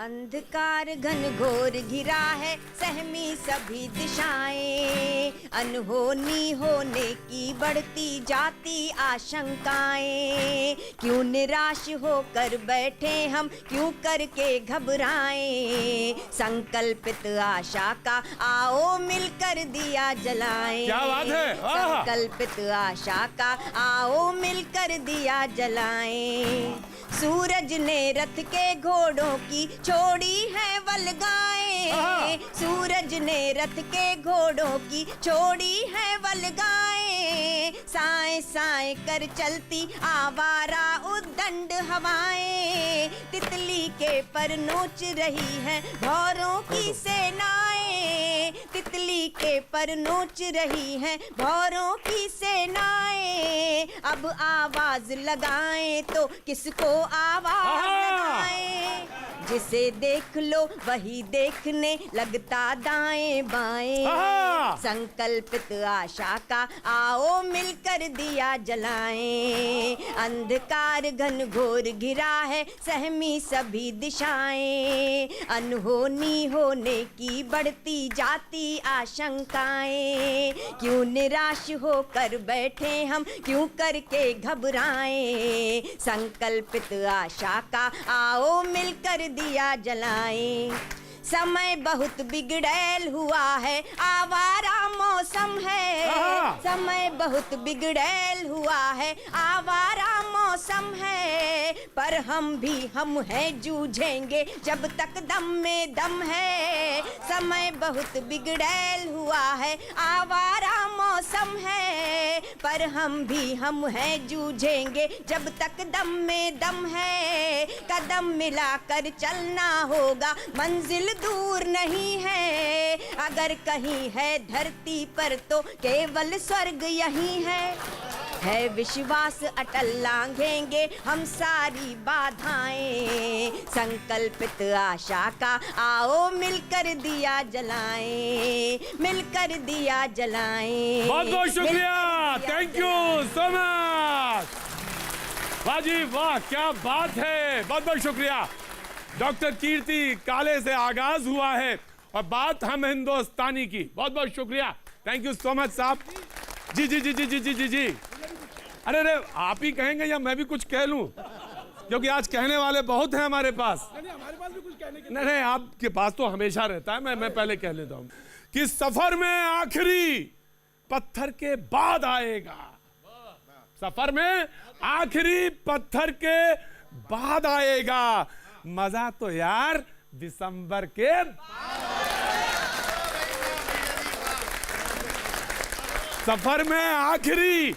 अंधकार घनघोर घिरा है, सहमी सभी दिशाएं, अनहोनी होने की बढ़ती जाती आशंकाएं। क्यों निराश होकर बैठे हम, क्यों करके घबराएं? संकल्पित आशा का आओ मिलकर दिया जलाएं। क्या बात है? संकल्पित आशा का आओ मिलकर दिया जलाएं। सूरज ने रथ के घोड़ों की छोड़ी है वलगाएं। सूरज ने रथ के घोड़ों की छोड़ी है वलगाएं। साए साए कर चलती आवारा उद्दंड हवाएं। तितली के पर नोच रही है भौरों की सेनाएं। तितली के पर नोच रही है भौरों की सेनाएं। अब आवाज लगाएं तो किसको आवाज लगाएं? जिसे देख लो वही देखने लगता दाएं बाएं। संकल्पित आशा का आओ मिलकर दिया जलाएं। अंधकार घनघोर घिरा है, सहमी सभी दिशाएं, अनहोनी होने की बढ़ती जाती आशंकाएं। क्यों निराश होकर बैठे हम, क्यों करके घबराएं? संकल्पित आशा का आओ मिलकर दिया जलाएं। समय बहुत बिगड़ैल हुआ है, आवारा मौसम है। समय बहुत बिगड़ैल हुआ है, आवारा मौसम है। पर हम भी हम हैं, जूझेंगे जब तक दम में दम है। समय बहुत बिगड़ैल हुआ है, आवारा मौसम है। पर हम भी हम हैं, जूझेंगे जब तक दम में दम है। कदम मिलाकर चलना होगा, मंजिल दूर नहीं है। अगर कहीं है धरती पर तो केवल स्वर्ग यही है विश्वास अटल लांघेंगे हम सारी बाधाएं। संकल्पित आशा का आओ मिलकर दिया जलाएं, मिलकर दिया जलाएं। बहुत बहुत शुक्रिया, थैंक यू सो मच। वाह जी वाह, क्या बात है, बहुत बहुत शुक्रिया। डॉक्टर कीर्ति काले से आगाज हुआ है और बात हम हिंदुस्तानी की। बहुत बहुत शुक्रिया, थैंक यू सो मच साहब। जी जी जी जी जी जी जी जी। अरे अरे आप ही कहेंगे या मैं भी कुछ कह लूं, क्योंकि आज कहने वाले बहुत हैं हमारे पास। नहीं, हमारे पास भी कुछ कहने के नहीं आपके पास तो हमेशा रहता है। मैं पहले कह लेता हूं कि सफर में आखिरी पत्थर के बाद आएगा। सफर में आखिरी पत्थर के बाद आएगा। मजा तो यार दिसंबर के सफर में आखिरी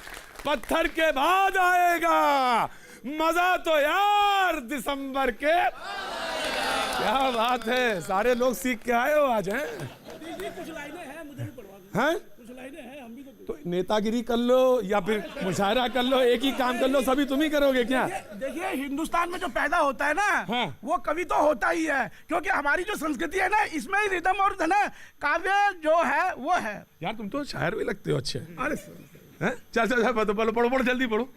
पत्थर के बाद आएगा। मजा तो यार दिसंबर के। क्या बात है, सारे लोग सीख के आए हो आज हैं? कुछ लाइनें हैं, मुझे भी पढ़वा हैं? कुछ लाइनें हैं, हम भी तो नेतागिरी कर लो या फिर मुशायरा कर लो, एक ही काम कर लो, सभी तुम ही करोगे क्या? देखिए हिंदुस्तान में जो पैदा होता है ना, वो कवि तो होता ही है, क्योंकि हमारी जो संस्कृति है ना, इसमें ही रिदम और काव्य जो है वो है। यार तुम तो शायर भी लगते हो अच्छे। अरे चल चल पढ़ो पढ़ो पढ़ो, जल्दी पढ़ो।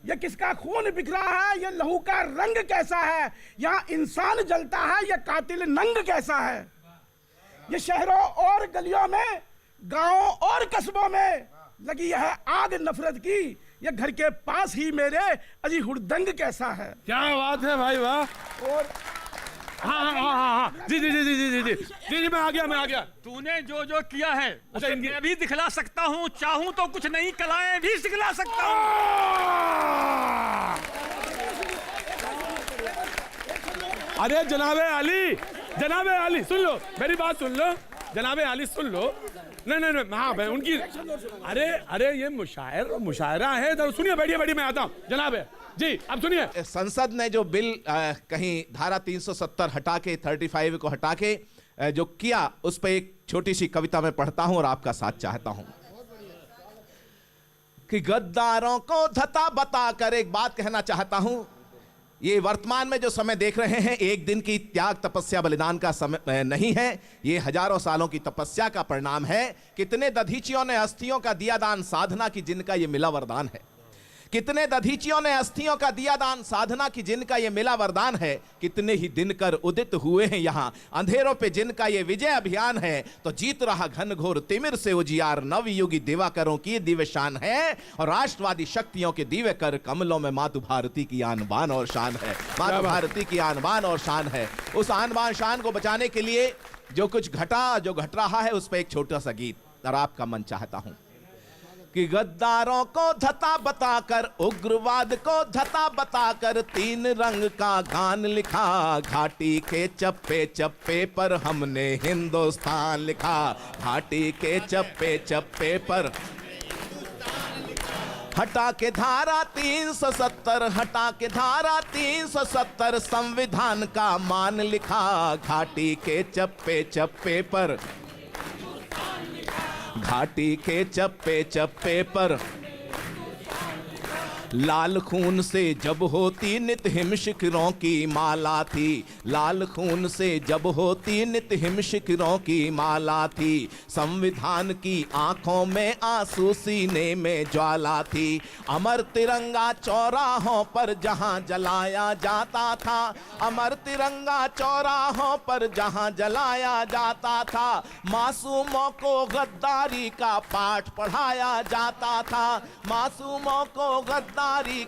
ये किसका खून बिखरा है, ये लहू का रंग कैसा है, यहाँ इंसान जलता है, ये कातिल नंग कैसा है। ये शहरों और गलियों में, गांवों और कस्बों में लगी है आग नफरत की, ये घर के पास ही मेरे अजी हुड़दंग कैसा है। क्या बात है भाई, वाह। और हाँ जी जी जी जी जी जी जी जी जी मैं आ गया। तूने जो जो किया है अच्छा, उसे मैं भी दिखला सकता हूँ, चाहूँ तो कुछ नई कलाएं भी सिखला सकता हूँ। अरे जनाबे अली सुन लो, मेरी बात सुन लो, जनाबे अली सुन लो। नहीं हाँ भाई उनकी। अरे ये मुशायरा है, तो सुनिए, बैठिए मैं आता हूँ। जनाबे जी अब सुनिए। संसद ने जो बिल कहीं धारा 370 हटा के 35 को हटा के जो किया, उस पर एक छोटी सी कविता मैं पढ़ता हूं और आपका साथ चाहता हूं कि गद्दारों को धता बता कर एक बात कहना चाहता हूं। ये वर्तमान में जो समय देख रहे हैं, एक दिन की त्याग तपस्या बलिदान का समय नहीं है, ये हजारों सालों की तपस्या का परिणाम है। कितने दधीचियों ने अस्थियों का दिया दान, साधना की जिनका ये मिला वरदान है। कितने दधीचियों ने अस्थियों का दिया दान, साधना की जिनका ये मिला वरदान है। कितने ही दिनकर उदित हुए हैं यहाँ, अंधेरों पे जिनका ये विजय अभियान है। तो जीत रहा घनघोर तिमिर से उजियार, नवयुगी दिवाकरों की दिव्य शान है। और राष्ट्रवादी शक्तियों के दिव्य कर कमलों में मातु भारती की आन बान और शान है। मातु भारती की आन बान और शान है। उस आन बान शान को बचाने के लिए जो कुछ घटा, जो घट रहा है, उस पर एक छोटा सा गीत और आपका मन चाहता हूं कि गद्दारों को धता बताकर, उग्रवाद को धता बताकर, 3 रंग का गान लिखा। घाटी के चप्पे चप्पे पर हमने हिंदुस्तान लिखा। घाटी के चप्पे चप्पे पर हटा के धारा 370, हटा के धारा 370, संविधान का मान लिखा। घाटी के चप्पे चप्पे पर, घाटी के चप्पे चप्पे पर, लाल खून से जब होती नित हिम शिखरों की माला थी। लाल खून से जब होती नित हिम शिखरों की माला थी। संविधान की आंखों में आंसू, सीने में ज्वाला थी। अमर तिरंगा चौराहों पर जहां जलाया जाता था। अमर तिरंगा चौराहों पर जहां जलाया जाता था। मासूमों को गद्दारी का पाठ पढ़ाया जाता था। मासूमों को गद्दारी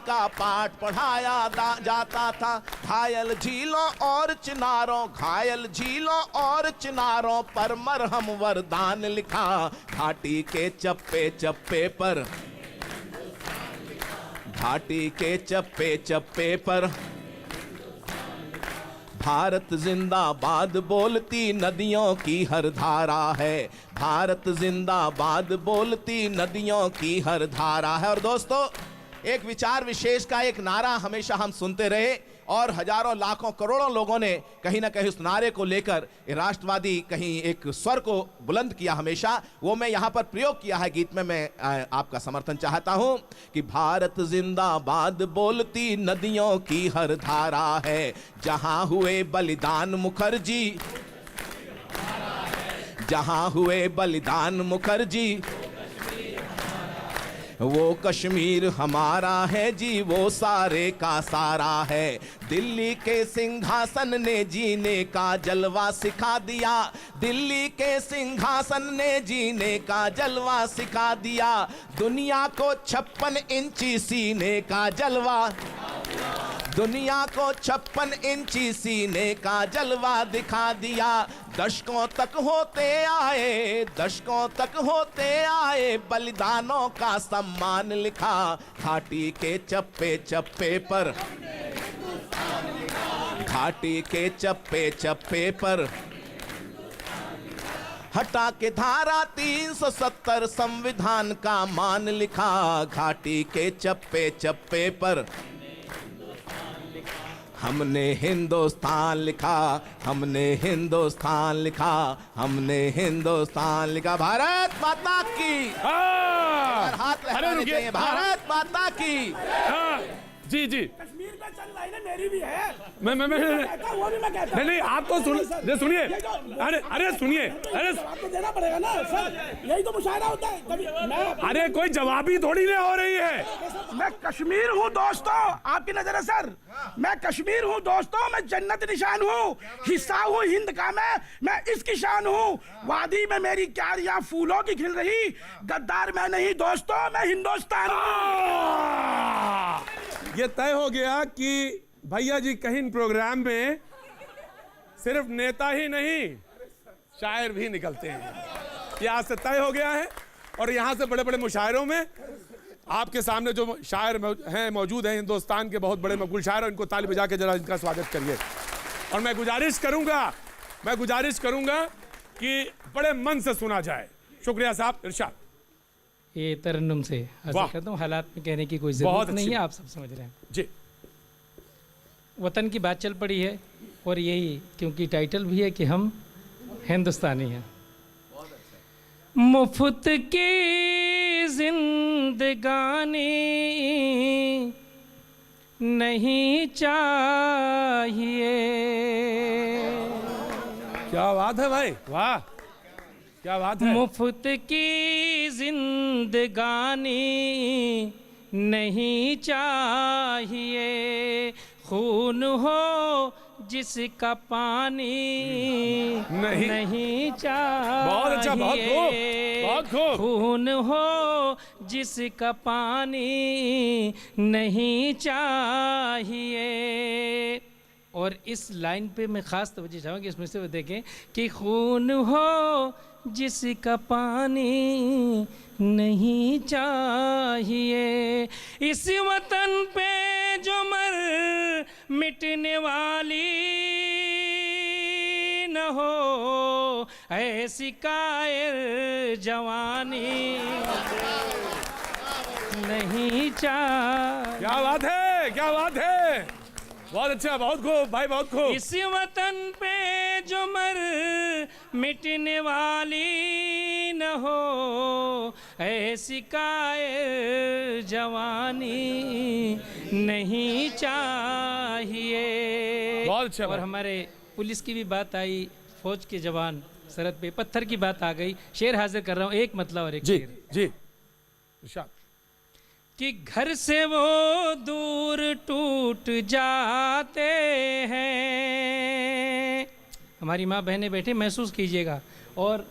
का पाठ पढ़ाया जाता था। घायल झीलों और चिनारों, घायल झीलों और चिनारों पर मरहम वरदान लिखा। घाटी के चप्पे चप्पे पर, घाटी के चप्पे चप्पे पर, भारत जिंदाबाद बोलती नदियों की हर धारा है। भारत जिंदाबाद बोलती नदियों की हर धारा है। और दोस्तों, एक विचार विशेष का एक नारा हमेशा हम सुनते रहे और हजारों लाखों करोड़ों लोगों ने कहीं ना कहीं उस नारे को लेकर राष्ट्रवादी कहीं एक स्वर को बुलंद किया हमेशा। वो मैं यहाँ पर प्रयोग किया है गीत में। मैं आपका समर्थन चाहता हूँ कि भारत जिंदाबाद बोलती नदियों की हर धारा है। जहाँ हुए बलिदान मुखर्जी, जहाँ हुए बलिदान मुखर्जी, वो कश्मीर हमारा है जी, वो सारे का सारा है। दिल्ली के सिंहासन ने जीने का जलवा सिखा दिया। दिल्ली के सिंहासन ने जीने का जलवा सिखा दिया। दुनिया को 56 इंची सीने का जलवा, दुनिया को 56 इंची सीने का जलवा दिखा दिया। दशकों तक होते आए, दशकों तक होते आए, बलिदानों का सम्मान लिखा। घाटी के चप्पे चप्पे पर, घाटी के चप्पे चप्पे पर, हटा के धारा 370, संविधान का मान लिखा। घाटी के चप्पे चप्पे पर हमने हिंदुस्तान लिखा। हमने हिंदुस्तान लिखा। हमने हिंदुस्तान लिखा। भारत माता की। हाथ लहराने चाहिए। भारत माता की। जी जी, कश्मीर में चल लाइनें मेरी भी है। मैं वो भी मैं कहता नहीं, आप तो सुनिए। अरे सुनिए, अरे जवाब तो देना पड़ेगा ना सर, यही तो मुशायरा होता है। कभी अरे कोई जवाबी थोड़ी ना हो रही है। मैं कश्मीर हूँ दोस्तों, आपकी नजर है सर। मैं कश्मीर हूँ दोस्तों, मैं जन्नत निशान हूँ, हिस्सा हूँ हिंद का मैं इसकी शान हूँ। वादी में मेरी क्यारियां फूलों की खिल रही, गद्दार मैं नहीं दोस्तों, मैं हिंदुस्तान हूँ। ये तय हो गया कि भैया जी कहीं प्रोग्राम में सिर्फ नेता ही नहीं, शायर भी निकलते हैं। ये आज से तय हो गया है। और यहाँ से बड़े बड़े मुशायरों में आपके सामने जो शायर हैं मौजूद हैं, हिंदुस्तान के बहुत बड़े मकबूल शायर, इनको ताली बजा के जरा इनका स्वागत करिए। और मैं गुजारिश करूंगा कि बड़े मन से सुना जाए। शुक्रिया साहब। इरशाद। ये तरन्नुम से करता हूँ, हालात में कहने की कोई जरूरत नहीं है, आप सब समझ रहे हैं जी। वतन की बात चल पड़ी है और यही क्योंकि टाइटल भी है कि हम हिंदुस्तानी हैं। मुफ्त की जिंदगानी नहीं चाहिए। क्या बात है भाई, वाह क्या बात है। मुफ्त की जिंदगानी नहीं चाहिए, खून हो जिसका पानी नहीं चाहिए। बहुत अच्छा, बहुत खूब, बहुत खूब। खून हो जिसका पानी नहीं चाहिए। और इस लाइन पे मैं ख़ास तवज्जो चाहूँगी, इसमें से वो देखें कि खून हो जिसका पानी नहीं चाहिए, इस वतन पे जो मर मिटने वाली न हो, ऐसी कायर जवानी नहीं चाहिए। क्या बात है, क्या बात है, बहुत अच्छा, बहुत खूब भाई, बहुत खूब। इस वतन पे जो मर मिटने वाली न हो, ऐसी कायर जवानी नहीं चाहिए। बहुत अच्छा और भाई। हमारे पुलिस की भी बात आई, फौज के जवान सरहद पे, पत्थर की बात आ गई। शेर हाजिर कर रहा हूँ, एक मतलब और एक जी शेर। जी इरशाद। कि घर से वो दूर टूट जाते हैं। हमारी माँ बहनें बैठे, महसूस कीजिएगा। और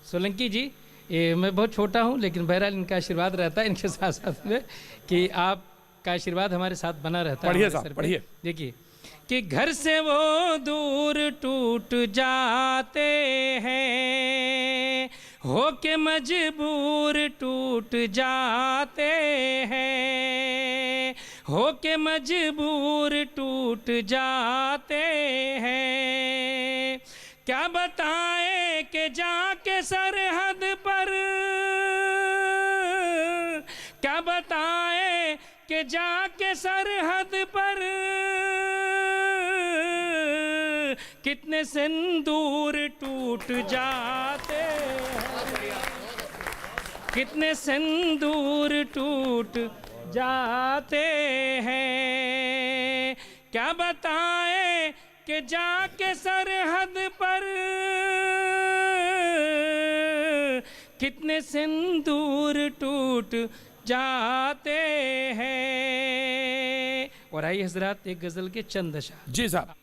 सोलंकी जी, मैं बहुत छोटा हूँ लेकिन बहरहाल इनका आशीर्वाद रहता है इनके साथ साथ में, कि आपका आशीर्वाद हमारे साथ बना रहता है। पढ़िए हमारे साहब, सर पे। पढ़िए। देखिए कि घर से वो दूर टूट जाते हैं, होके मजबूर टूट जाते हैं, होके मजबूर टूट जाते हैं। क्या बताएं कि जाके सरहद पर, क्या बताएं कि जाके सरहद पर कितने सिंदूर टूट जाते हैं, कितने सिंदूर टूट जाते हैं। क्या बताएं कि जाके सरहद पर कितने सिंदूर टूट जाते हैं। और आइए हजरात, एक गजल के चंद अशआर। जी साहब।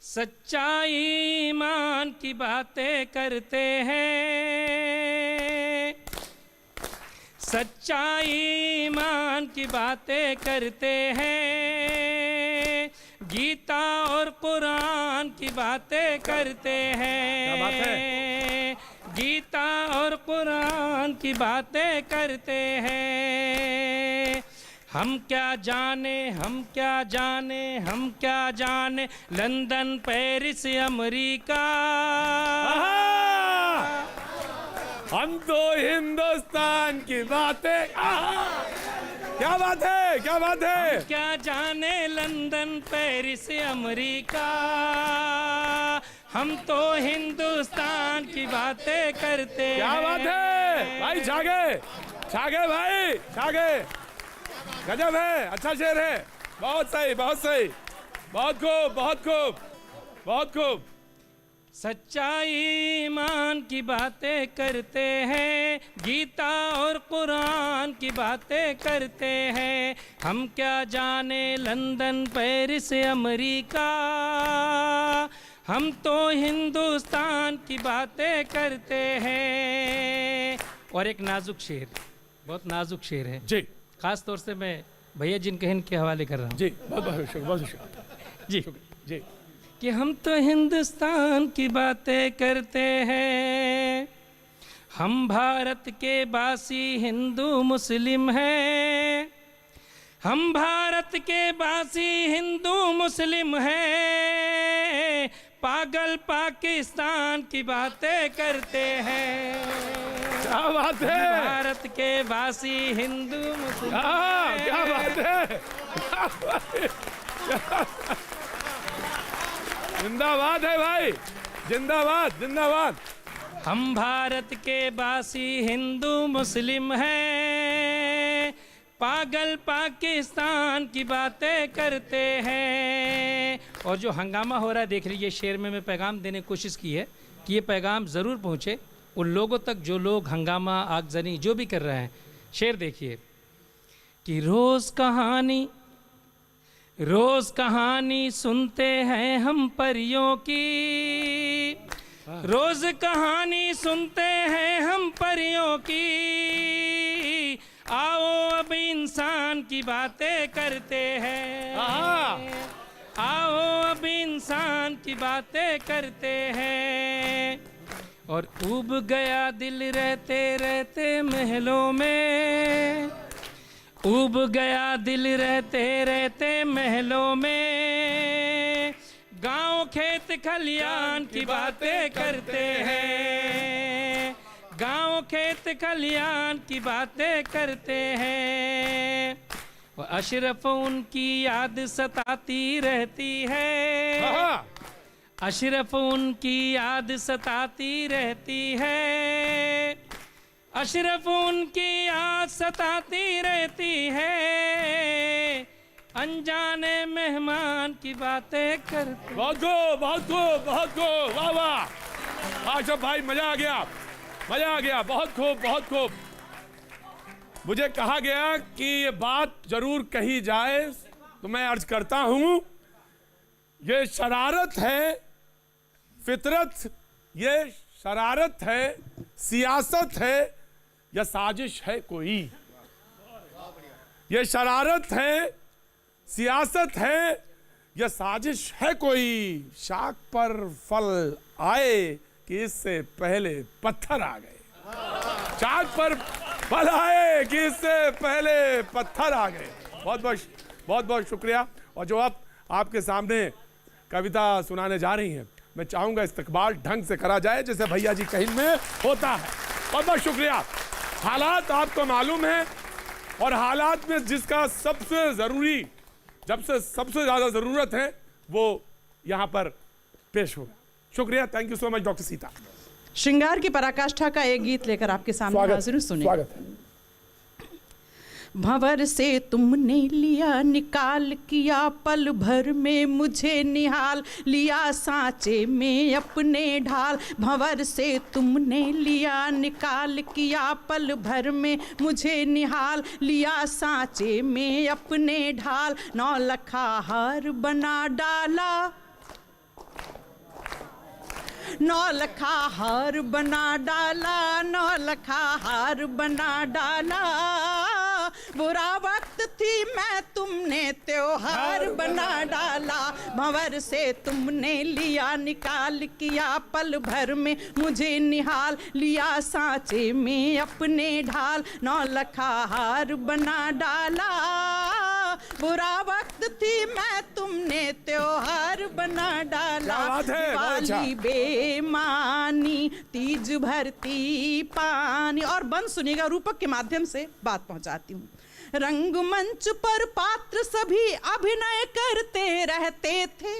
सच्चाई ईमान की बातें करते हैं, सच्चाई ईमान की बातें करते हैं, गीता और कुरान की बातें करते हैं। क्या बात है? गीता और कुरान की बातें करते हैं। हम क्या जाने, हम क्या जाने, हम क्या जाने, लंदन पेरिस अमेरिका। हम तो हिंदुस्तान की बातें। क्या बात है, क्या बात है। हम क्या जाने लंदन पेरिस अमेरिका, हम तो हिंदुस्तान की बातें करते हैं। क्या बात है भाई, छागे छागे भाई, छागे, गजब है, अच्छा शेर है, बहुत सही, बहुत सही, बहुत खूब, बहुत खूब, बहुत खूब। सच्चाई ईमान की बातें करते हैं, गीता और कुरान की बातें करते हैं। हम क्या जाने लंदन पेरिस अमेरिका, हम तो हिंदुस्तान की बातें करते हैं। और एक नाजुक शेर, बहुत नाजुक शेर है जी, खास तौर से मैं भैया जिनकहन के हवाले कर रहा हूँ। जी, बहुत बहुत शुक्रिया, बहुत शुक्रिया जी जी। कि हम तो हिंदुस्तान की बातें करते हैं, हम भारत के बासी हिंदू मुस्लिम हैं, हम भारत के बासी हिंदू मुस्लिम हैं, पागल पाकिस्तान की बातें करते हैं। क्या बात है, भारत के बासी हिंदू मुस्लिम हैं। क्या बात है, जिंदाबाद है भाई, जिंदाबाद, जिंदाबाद। हम भारत के बासी हिंदू मुस्लिम हैं, पागल पाकिस्तान की बातें करते हैं। और जो हंगामा हो रहा है देख लीजिए, शेर में मैं पैगाम देने की कोशिश की है कि ये पैगाम ज़रूर पहुँचे उन लोगों तक जो लोग हंगामा, आगजनी जो भी कर रहे हैं। शेर देखिए कि रोज कहानी सुनते हैं हम परियों की, रोज कहानी सुनते हैं हम परियों की। आओ अब इंसान की बातें करते हैं, आओ अब इंसान की बातें करते हैं। और उब गया दिल रहते रहते महलों में, उब गया दिल रहते रहते महलों में। गांव खेत खलियान की बातें करते हैं, गांव खेत खलियान की बातें करते हैं। और अशरफ उनकी याद सताती रहती है, अशरफ उनकी याद सताती रहती है, अशरफ उनकी याद सताती रहती है। अनजाने मेहमान की बातें करते। बहुत खूब, बहुत खूब, बहुत खूब, वाह वाह आशफ भाई, मजा आ गया, मजा आ गया, बहुत खूब, बहुत खूब। मुझे कहा गया कि ये बात जरूर कही जाए, तो मैं अर्ज करता हूं, ये शरारत है फितरत, ये शरारत है, सियासत है या साजिश है कोई? ये शरारत है, सियासत है या साजिश है कोई? शाख पर फल आए कि इससे पहले पत्थर आ गए, शाख पर फल आए कि इससे पहले पत्थर आ गए। बहुत बहुत शुक्रिया। और जो अब आपके सामने कविता सुनाने जा रही हैं, मैं चाहूंगा इस्तकबाल ढंग से करा जाए जैसे भैया जी कहीं में होता है। बहुत बहुत शुक्रिया। हालात आपको मालूम है, और हालात में जिसका सबसे जरूरी, जब से सबसे ज्यादा जरूरत है, वो यहां पर पेश होगा। शुक्रिया, thank you so much doctor Sita. श्रृंगार की पराकाष्ठा का एक गीत लेकर आपके सामने हाजिर हूं, सुनिए। स्वागत है। भंवर से तुमने लिया निकाल, किया पल भर में मुझे निहाल, लिया सांचे में अपने ढाल। भंवर से तुमने लिया निकाल, किया पल भर में मुझे निहाल, लिया सांचे में अपने ढाल। 9 लखा हार बना डाला, 9 लखा हार बना डाला, 9 लखा हार बना डाला। बुरा वक्त थी मैं तुमने त्योहार बना डाला। भंवर से तुमने लिया निकाल, किया पल भर में मुझे निहाल, लिया सांचे में अपने ढाल। 9 लखा हार बना डाला, बुरा वक्त थी मैं तुमने त्योहार बना डाला। दिवाली बेमानी, तीज भरती पानी। और बंद सुनिएगा, रूपक के माध्यम से बात पहुंचाती हूँ। रंगमंच पर पात्र सभी अभिनय करते रहते थे,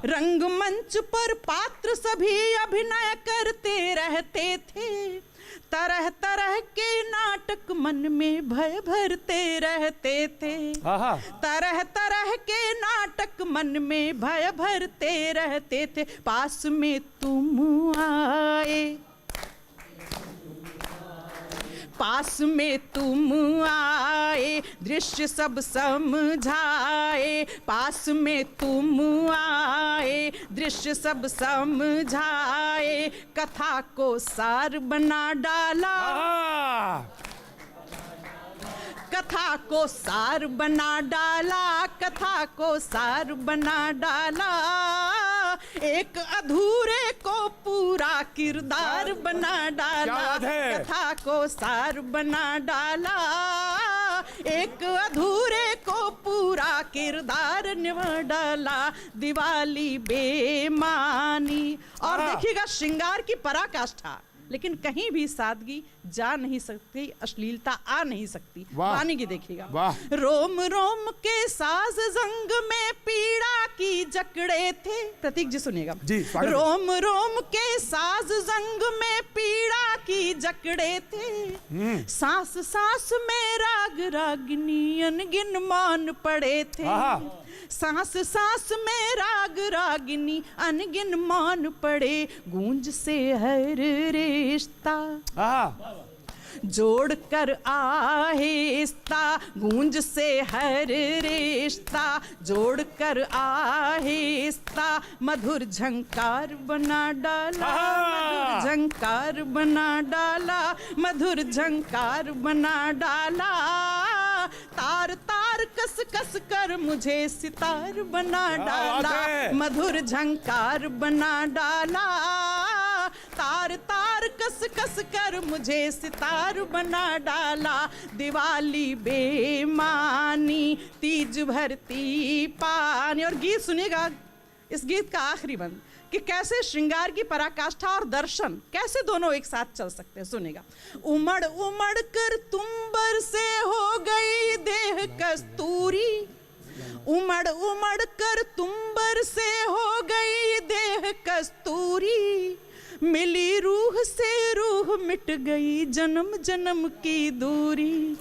रंगमंच पर पात्र सभी अभिनय करते रहते थे। तरह तरह के नाटक मन में भय भरते रहते थे, तरह तरह के नाटक मन में भय भरते रहते थे। पास में तुम आए, पास में तुम आए, दृश्य सब समझाए। पास में तुम आए, दृश्य सब समझाए। कथा को सार बना डाला, कथा को सार बना डाला, कथा को सार बना डाला। एक अधूरे को पूरा किरदार बना डाला, कथा को सार बना डाला। एक अधूरे को पूरा किरदार निभा डाला। दिवाली बेमानी। और देखिएगा, श्रृंगार की पराकाष्ठा, लेकिन कहीं भी सादगी जा नहीं सकती, अश्लीलता आ नहीं सकती। पानी की देखिएगा। रोम रोम के साज जंग में पीड़ा की जकड़े थे। प्रतीक जी सुनिएगा। रोम रोम के साज जंग में पीड़ा की जकड़े थे। सांस सांस में राग रागनी अनगिन मान पड़े थे। सांस सांस में राग रागिनी अनगिन मान पड़े। गूंज से हर रिश्ता, जोड़ कर आहिस्ता गूंज से हर रिश्ता, जोड़ कर आहिस्ता मधुर झंकार बना डाला, मधुर झंकार बना डाला, मधुर झंकार बना डाला। तार तार कस कस कर मुझे सितार बना डाला, मधुर झंकार बना डाला। तार तार कस कस कर मुझे सितार बना डाला। दिवाली बेमानी तीज भरती पानी। और गीत सुनिएगा, इस गीत का आखिरी बंद कि कैसे श्रृंगार की पराकाष्ठा और दर्शन कैसे दोनों एक साथ चल सकते हैं। सुनेगा। उमड़ उमड़ कर तुंबर से हो गई देह कस्तूरी, उमड़ उमड़ कर तुंबर से हो गई देह कस्तूरी, मिली रूह से रूह मिट गई जन्म जन्म की दूरी,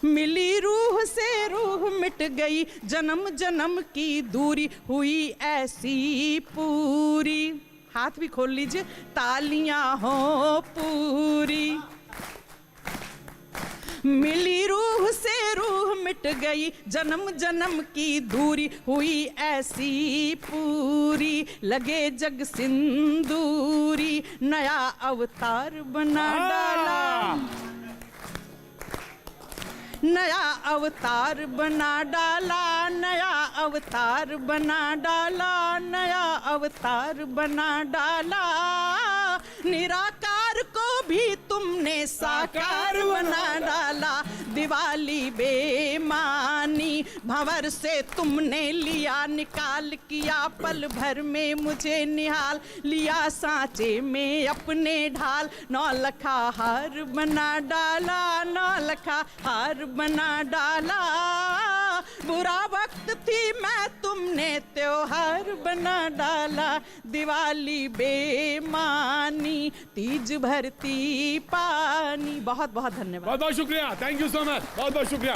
मिली रूह से रूह मिट गई जन्म जन्म की दूरी, हुई ऐसी पूरी। हाथ भी खोल लीजिए, तालियां हो पूरी। मिली रूह से रूह मिट गई जन्म जन्म की दूरी, हुई ऐसी पूरी। लगे जग सिंदूरी, नया अवतार बना डाला, नया अवतार बना डाला, नया अवतार बना डाला, नया अवतार बना डाला। निराकार को भी तुमने साकार बना डाला। दिवाली बेमानी भंवर से तुमने लिया निकाल, किया पल भर में मुझे निहाल, लिया सांचे में अपने ढाल। नौलखा हार बना डाला, नौलखा हार बना डाला। बुरा वक्त थी मैं तुमने त्योहार बना डाला। दिवाली बेमानी तीज भरती पानी। बहुत बहुत धन्यवाद। बहुत बहुत शुक्रिया, थैंक यू सो मच, बहुत बहुत शुक्रिया।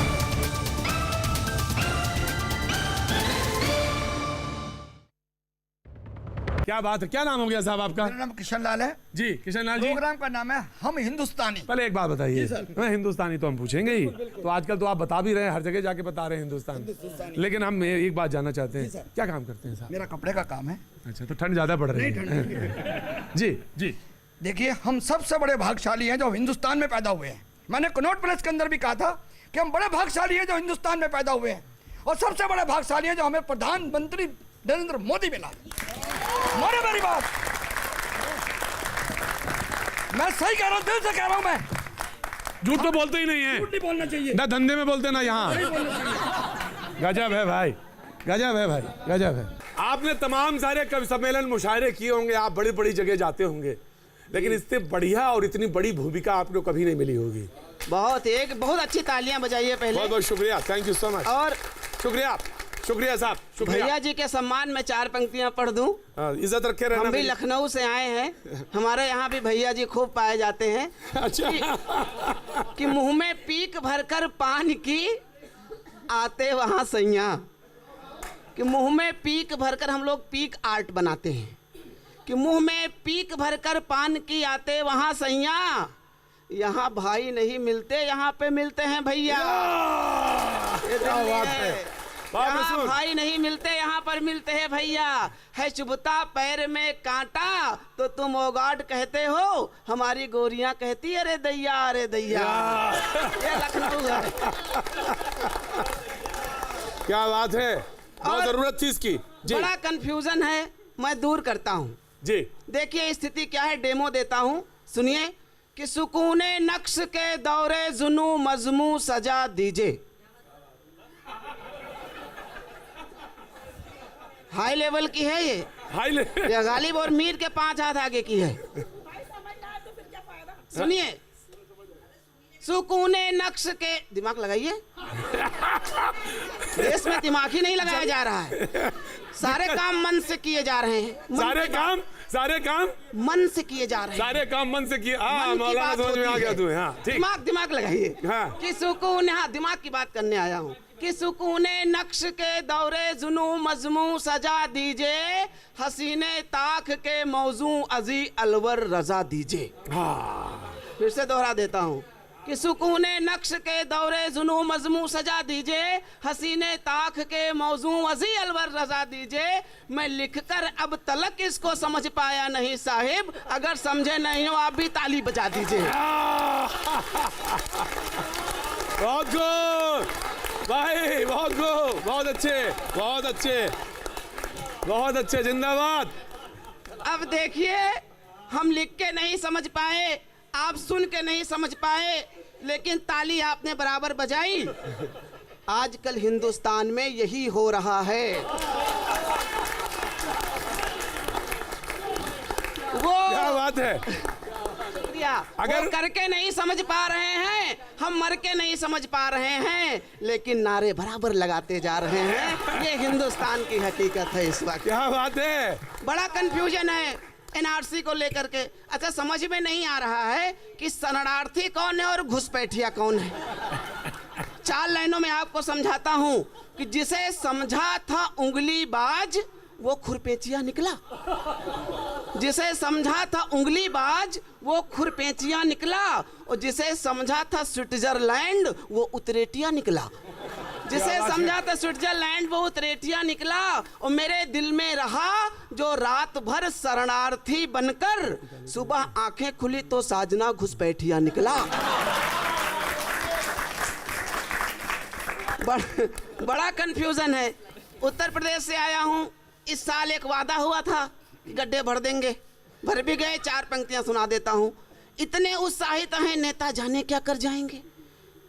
क्या बात है, क्या नाम हो गया साहब आपका? मेरा नाम किशन लाल है जी। किशन लाल जी, प्रोग्राम का नाम है हम हिंदुस्तानी। पहले एक बात बताइए, हिंदुस्तानी तो हम पूछेंगे ही, तो आजकल तो आप बता भी रहे हैं, हर जगह जाके बता रहे हैं हिंदुस्तानी, लेकिन हम एक बात जानना चाहते हैं, क्या काम करते हैं साहब? मेरा कपड़े का काम है। अच्छा, तो ठंड ज्यादा पड़ रही है? जी जी। देखिए, हम सबसे बड़े भाग्यशाली हैं जो हिंदुस्तान में पैदा हुए हैं। मैंने कनॉट प्लेस के अंदर भी कहा था कि हम बड़े भाग्यशाली हैं जो हिंदुस्तान में पैदा हुए हैं, और सबसे बड़े भाग्यशाली हैं जो हमें प्रधानमंत्री नरेंद्र मोदी मिला। माने मेरी बात, मैं सही कह रहा हूं, दिल से कह रहा हूं। मैं झूठ तो बोलते ही नहीं है, झूठ नहीं बोलना चाहिए ना धंधे में बोलते ना यहाँ। गजब है भाई, गजब है भाई, गजब है। आपने तमाम सारे कवि सम्मेलन मुशायरे किए होंगे, आप बड़ी बड़ी जगह जाते होंगे, लेकिन इससे बढ़िया और इतनी बड़ी भूमिका आपको कभी नहीं मिली होगी। बहुत अच्छी तालियां बजाइए पहले। बहुत बहुत शुक्रिया, थैंक यू सो मच। और शुक्रिया, शुक्रिया साहब, शुक्रिया। भैया जी के सम्मान में 4 पंक्तियां पढ़ दूं। इज्जत रखे रहना। हम भी लखनऊ से आए हैं, हमारे यहाँ भी भैया जी खूब पाए जाते हैं। अच्छा। कि मुंह में पीक भरकर पान की आते वहाँ सैया, कि मुंह में पीक भरकर, हम लोग पीक आर्ट बनाते हैं, कि मुंह में पीक भरकर पान की आते वहाँ सैया, यहाँ भाई नहीं मिलते, यहाँ पे मिलते हैं भैया। क्या बात है, यहाँ भाई नहीं मिलते, यहाँ पर मिलते हैं भैया। है चुभता पैर में कांटा तो तुम ओगाड कहते हो, हमारी गोरियां कहती अरे दैया अरे दैया। ये लखनऊ है। क्या बात है, बहुत जरूरत थी इसकी जी। बड़ा कंफ्यूजन है, मैं दूर करता हूँ जी। देखिए स्थिति क्या है, डेमो देता हूँ, सुनिए। कि सुकूने नक्श के दौरे जुनू मजमू सजा दीजिए। हाई लेवल की है ये, हाई लेवल। ये गालिब और मीर के 5 हाथ आगे की है। सुनिए, सुकूने नक्श के, दिमाग लगाइए, देश में दिमाग ही नहीं लगाया जा रहा है। सारे काम मन से किए जा रहे हैं। सारे काम मन से किए जा रहे हैं। सारे काम मन से किए। मौलाना समझ में आ गया तुम्हें? हाँ ठीक। दिमाग लगाइए। हाँ। कि सुकून, हाँ दिमाग की बात करने आया हूँ। कि सुकूने नक्श के दौरे जुनू मजमू सजा दीजिए, हसीने ताख के मौजू अजी अलवर रजा दीजिए। हाँ। फिर से दोहरा देता हूँ। कि सुकूने नक्श के दौरे जुनू मजमू सजा दीजिए, हसीने ताख के मौजू वजी अलवर रजा दीजिए। मैं लिखकर अब तलक इसको समझ पाया नहीं साहिब, अगर समझे नहीं हो आप भी ताली बजा दीजिए। बहुत गुड भाई, बहुत गुड, बहुत अच्छे, बहुत अच्छे, बहुत अच्छे, जिंदाबाद। अब देखिए, हम लिख के नहीं समझ पाए, आप सुन के नहीं समझ पाए, लेकिन ताली आपने बराबर बजाई। आजकल हिंदुस्तान में यही हो रहा है। वो क्या बात है। अगर वो करके नहीं समझ पा रहे हैं, हम मर के नहीं समझ पा रहे हैं, लेकिन नारे बराबर लगाते जा रहे हैं। ये हिंदुस्तान की हकीकत है इस वक्त। क्या बात है। बड़ा कंफ्यूजन है एनआरसी को लेकर के। अच्छा, समझ में नहीं आ रहा है कि शरणार्थी कौन है और घुसपैठिया कौन है। 4 लाइनों में आपको समझाता हूं कि जिसे समझा था उंगली बाज वो खुरपेचिया निकला। जिसे समझा था उंगली बाज वो खुरपेचिया निकला, और जिसे समझा था स्विट्जरलैंड वो उतरेटिया निकला। जिसे समझा था स्विट्जरलैंड वो उतरेटिया निकला। और मेरे दिल में रहा जो रात भर शरणार्थी बनकर, सुबह आंखें खुली तो साजना घुसपैठिया निकला। बड़ा कंफ्यूजन है। उत्तर प्रदेश से आया हूं। इस साल एक वादा हुआ था कि गड्ढे भर देंगे, भर भी गए। 4 पंक्तियां सुना देता हूं। इतने उत्साहित हैं नेता जाने क्या कर जाएंगे,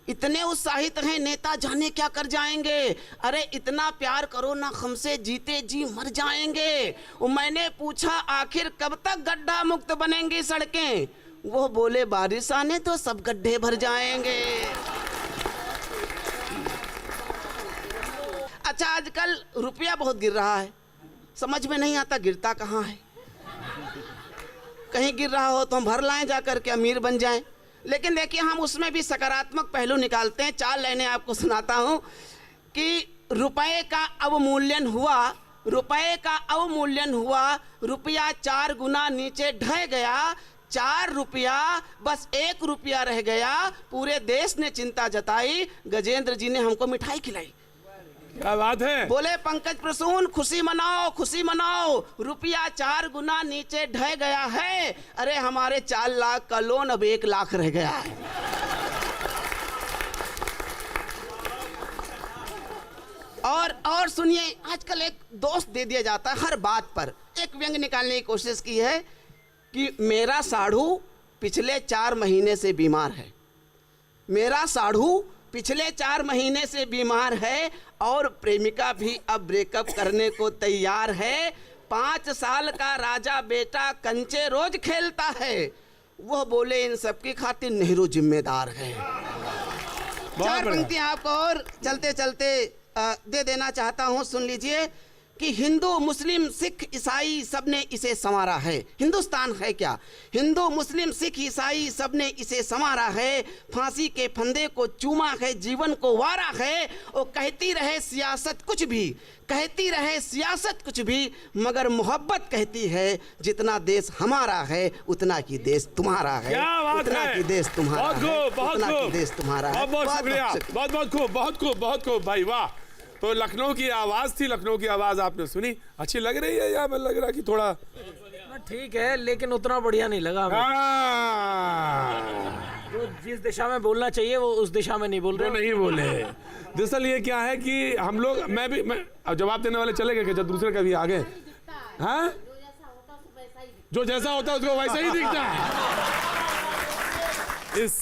इतने उत्साहित हैं नेता जाने क्या कर जाएंगे। अरे इतना प्यार करो ना हमसे, जीते जी मर जाएंगे। और मैंने पूछा आखिर कब तक गड्ढा मुक्त बनेंगी सड़कें, वो बोले बारिश आने तो सब गड्ढे भर जाएंगे। अच्छा, आजकल रुपया बहुत गिर रहा है, समझ में नहीं आता गिरता कहाँ है। कहीं गिर रहा हो तो हम भर लाएं जाकर के, अमीर बन जाएं। लेकिन देखिए, हम उसमें भी सकारात्मक पहलू निकालते हैं। 4 लाइनें आपको सुनाता हूं कि रुपए का अवमूल्यन हुआ, रुपए का अवमूल्यन हुआ, रुपया 4 गुना नीचे ढह गया। 4 रुपया बस 1 रुपया रह गया। पूरे देश ने चिंता जताई, गजेंद्र जी ने हमको मिठाई खिलाई। क्या बात है। बोले पंकज प्रसून खुशी मनाओ, खुशी मनाओ, रुपया 4 गुना नीचे ढह गया है। अरे हमारे 4 लाख का लोन अब 1 लाख रह गया है। और सुनिए, आजकल एक दोस्त दे दिया जाता है हर बात पर। एक व्यंग निकालने की कोशिश की है कि मेरा साढ़ू पिछले 4 महीने से बीमार है, मेरा साढ़ू पिछले 4 महीने से बीमार है, और प्रेमिका भी अब ब्रेकअप करने को तैयार है। 5 साल का राजा बेटा कंचे रोज खेलता है, वह बोले इन सब की खातिर नेहरू जिम्मेदार है। 4 पंक्तियां आपको और चलते चलते दे देना चाहता हूं, सुन लीजिए कि हिंदू मुस्लिम सिख ईसाई सबने इसे संवारा है। हिंदुस्तान है क्या, हिंदू मुस्लिम सिख ईसाई सबने इसे संवारा है। फांसी के फंदे को चूमा है, जीवन को वारा है। और कहती रहे सियासत कुछ भी, कहती रहे सियासत कुछ भी, मगर मोहब्बत कहती है जितना देश हमारा है उतना की देश तुम्हारा है। क्या बात उतना है। की देश तुम्हारा बहुत खूब, बहुत उतना की खूब। देश तुम्हारा है। बहुत बहुत शुक्रिया, बहुत बहुत खूब, बहुत खूब, बहुत खूब भाई, वाह। तो लखनऊ की आवाज थी, लखनऊ की आवाज आपने सुनी, अच्छी लग रही है या मैं लग रहा कि थोड़ा ठीक है, लेकिन उतना बढ़िया नहीं लगा हमें। जो जिस दिशा में बोलना चाहिए वो उस दिशा में नहीं बोल रहे, नहीं बोले। दरअसल ये क्या है कि हम लोग, मैं अब जवाब देने वाले चले गए कि जब दूसरे कभी आ गए। हाँ, जो जैसा होता है उसको वैसा ही दिखता है। इस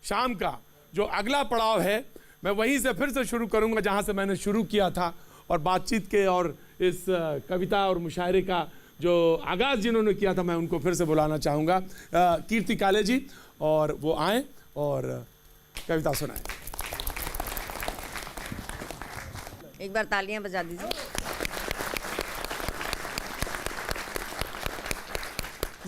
शाम का जो अगला पड़ाव है, मैं वहीं से फिर से शुरू करूंगा जहां से मैंने शुरू किया था, और बातचीत के और इस कविता और मुशायरे का जो आगाज जिन्होंने किया था, मैं उनको फिर से बुलाना चाहूंगा। कीर्ति काले जी, और वो आए और कविता सुनाएं। एक बार तालियां बजा दीजिए।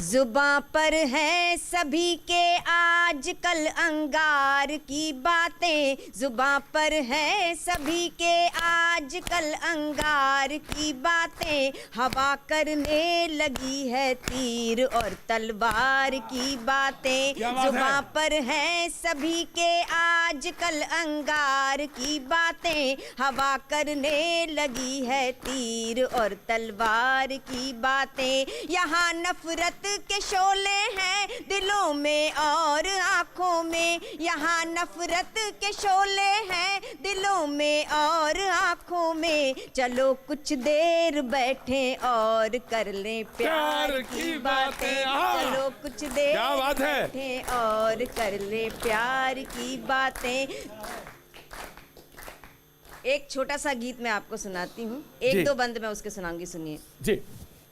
जुबां पर है सभी के आजकल अंगार की बातें, जुबां पर है सभी के आज आजकल अंगार की बातें, हवा करने लगी है तीर और तलवार की बातें। क्या बात है? जुबां पर हैं सभी के आजकल अंगार की बातें, हवा करने लगी है तीर और तलवार की बातें। यहाँ नफरत के शोले हैं दिलों में और आँखों में, यहाँ नफरत के शोले हैं दिलों में और आँखों में। चलो कुछ देर बैठे और कर लें प्यार की बातें, चलो कुछ देर क्या बात है? बैठे और कर ले प्यार की बातें। एक छोटा सा गीत मैं आपको सुनाती हूँ, जी। एक दो बंद मैं उसके सुनाऊंगी, सुनिए। जी।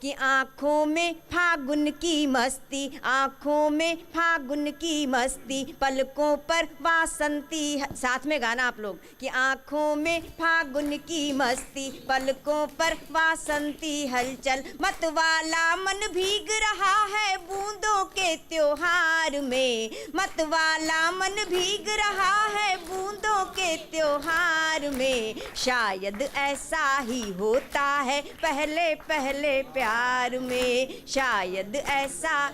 कि आँखों में फागुन की मस्ती, आँखों में फागुन की मस्ती, पलकों पर वासंती। साथ में गाना आप लोग। कि आँखों में फागुन की मस्ती, पलकों पर वासंती हलचल, मतवाला मन भीग रहा है बूंदों के त्योहार में, मतवाला मन भीग रहा है बूंदों के त्योहार में। शायद ऐसा ही होता है पहले पहले प्यार में, शायद ऐसा।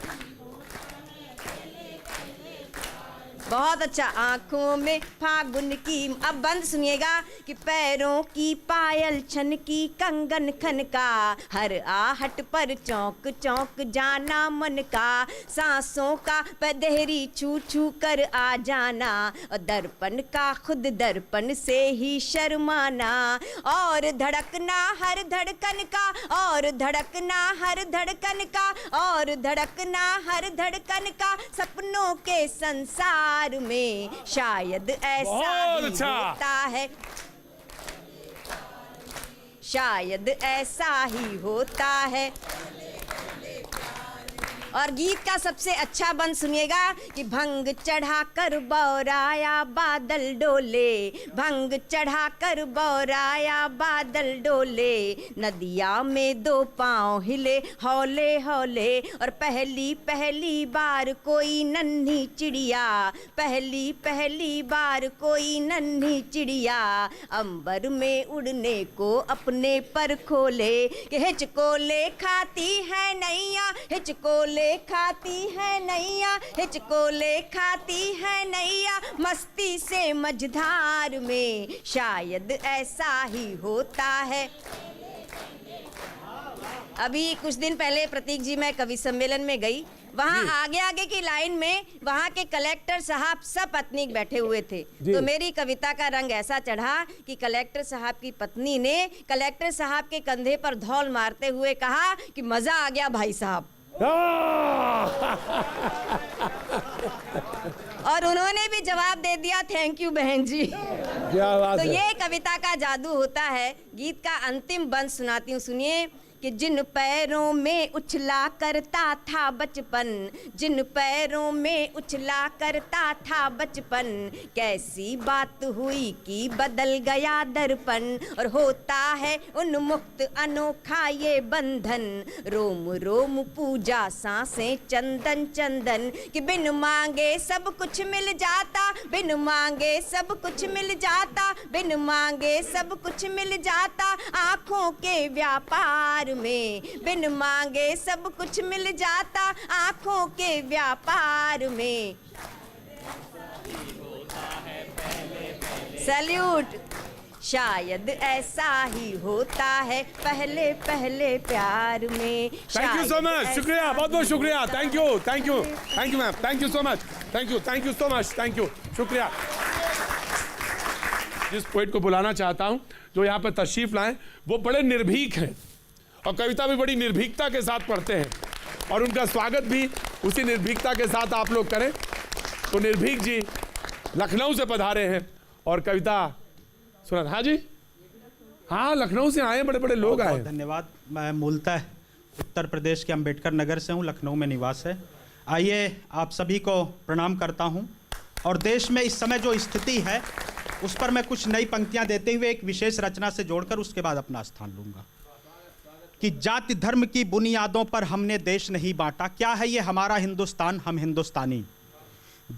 बहुत अच्छा। आंखों में फागुन की, अब बंद सुनिएगा। कि पैरों की पायल छन की कंगन खन का, हर आहट पर चौंक चौंक जाना मन का, सांसों का पदेहरी छू छू कर आ जाना, और दर्पण का खुद दर्पण से ही शर्माना, और धड़कना हर धड़कन का, और धड़कना हर धड़कन का, और धड़कना हर धड़कन का, सपनों के संसार में। शायद ऐसा बहुत ही अच्छा। होता है, शायद ऐसा ही होता है। और गीत का सबसे अच्छा बंद सुनिएगा। कि भंग चढ़ा कर बौराया बादल डोले, भंग चढ़ा कर बौराया बादल डोले, नदिया में दो पांव हिले हौले हौले, और पहली पहली बार कोई नन्ही चिड़िया, पहली पहली बार कोई नन्ही चिड़िया, अंबर में उड़ने को अपने पर खोले। कि हिचकोले खाती है नैया, हिचकोले खाती है नैया, हिचकोले खाती है नैया, मस्ती से मझधार में। शायद ऐसा ही होता है। अभी कुछ दिन पहले प्रतीक जी, मैं कवि सम्मेलन में गई, वहाँ आगे आगे की लाइन में वहाँ के कलेक्टर साहब सब पत्नी बैठे हुए थे। तो मेरी कविता का रंग ऐसा चढ़ा कि कलेक्टर साहब की पत्नी ने कलेक्टर साहब के कंधे पर धौल मारते हुए कहा कि मजा आ गया भाई साहब। और उन्होंने भी जवाब दे दिया थैंक यू बहन जी। क्या बात तो है? ये कविता का जादू होता है। गीत का अंतिम बंद सुनाती हूँ, सुनिए। कि जिन पैरों में उछला करता था बचपन, जिन पैरों में उछला करता था बचपन, कैसी बात हुई कि बदल गया दर्पण, और होता है उन्मुक्त अनोखा ये बंधन, रोम रोम पूजा सांसें चंदन चंदन, कि बिन मांगे सब कुछ मिल जाता, बिन मांगे सब कुछ मिल जाता, बिन मांगे सब कुछ मिल जाता, आँखों के व्यापार में, बिन मांगे सब कुछ मिल जाता, आँखों के व्यापार में। सैल्यूट। शायद ऐसा ही होता है पहले पहले प्यार में। थैंक यू सो मच, शुक्रिया, बहुत बहुत शुक्रिया। Thank you, thank you, thank you ma'am, thank you so much, thank you so much, thank you, शुक्रिया। जिस पोएट को बुलाना चाहता हूं जो यहाँ पर तशरीफ लाएं, वो बड़े निर्भीक हैं और कविता भी बड़ी निर्भीकता के साथ पढ़ते हैं, और उनका स्वागत भी उसी निर्भीकता के साथ आप लोग करें। तो निर्भीक जी लखनऊ से पधारे हैं और कविता सुना। हाँ जी, हाँ, लखनऊ से आए, बड़े बड़े लोग आए। धन्यवाद। मैं मूलतः उत्तर प्रदेश के अंबेडकर नगर से हूँ, लखनऊ में निवास है। आइए आप सभी को प्रणाम करता हूँ, और देश में इस समय जो स्थिति है उस पर मैं कुछ नई पंक्तियाँ देते हुए एक विशेष रचना से जोड़कर उसके बाद अपना स्थान लूँगा। कि जाति धर्म की बुनियादों पर हमने देश नहीं बांटा, क्या है ये हमारा हिंदुस्तान, हम हिंदुस्तानी।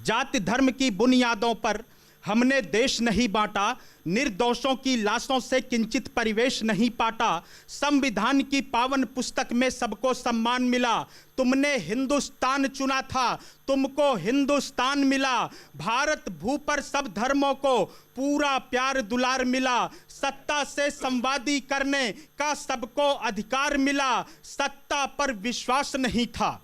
जाति धर्म की बुनियादों पर हमने देश नहीं बांटा, निर्दोषों की लाशों से किंचित परिवेश नहीं पाटा, संविधान की पावन पुस्तक में सबको सम्मान मिला, तुमने हिंदुस्तान चुना था, तुमको हिंदुस्तान मिला, भारत भू पर सब धर्मों को पूरा प्यार दुलार मिला, सत्ता से संवादी करने का सबको अधिकार मिला, सत्ता पर विश्वास नहीं था,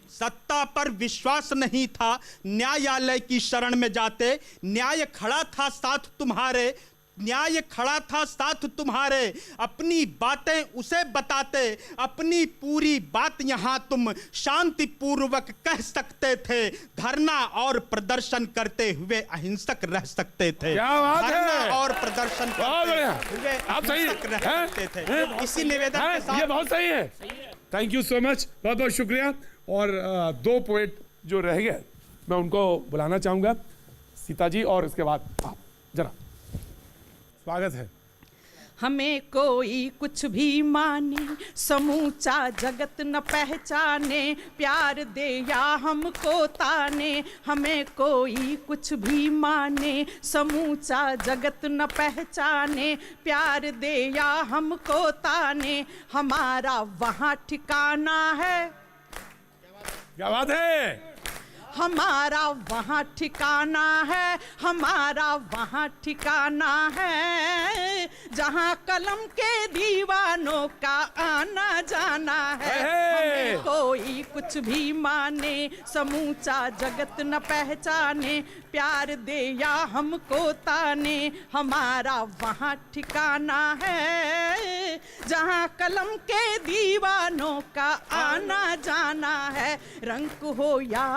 सत्ता पर विश्वास नहीं था, न्यायालय की शरण में जाते, न्याय खड़ा था साथ तुम्हारे, न्याय खड़ा था साथ तुम्हारे, अपनी बातें उसे बताते, अपनी पूरी बात यहां तुम शांतिपूर्वक कह सकते थे, धरना और प्रदर्शन करते हुए अहिंसक रह सकते थे। क्या बात है? धरना और प्रदर्शन करते हुए आप सही अहिंसक रह सकते थे। इसी निवेदन के साथ ये बहुत सही है। थैंक यू सो मच, बहुत बहुत शुक्रिया। और दो पोएट जो रह गए मैं उनको बुलाना चाहूंगा, सीता जी और इसके बाद आप जरा। स्वागत है। हमें कोई कुछ भी माने, समूचा जगत न पहचाने, प्यार दे या हमको ताने, हमें कोई कुछ भी माने, समूचा जगत न पहचाने, प्यार दे या हमको ताने, हमारा वहाँ ठिकाना है। क्या बात है? हमारा वहाँ ठिकाना है, हमारा वहाँ ठिकाना है, जहाँ कलम के दीवानों का आना जाना है। हमें कोई कुछ भी माने, समूचा जगत न पहचाने, प्यार दे या हमको ताने, हमारा वहाँ ठिकाना है, जहाँ कलम के दीवानों का आना जाना है। रंग हो या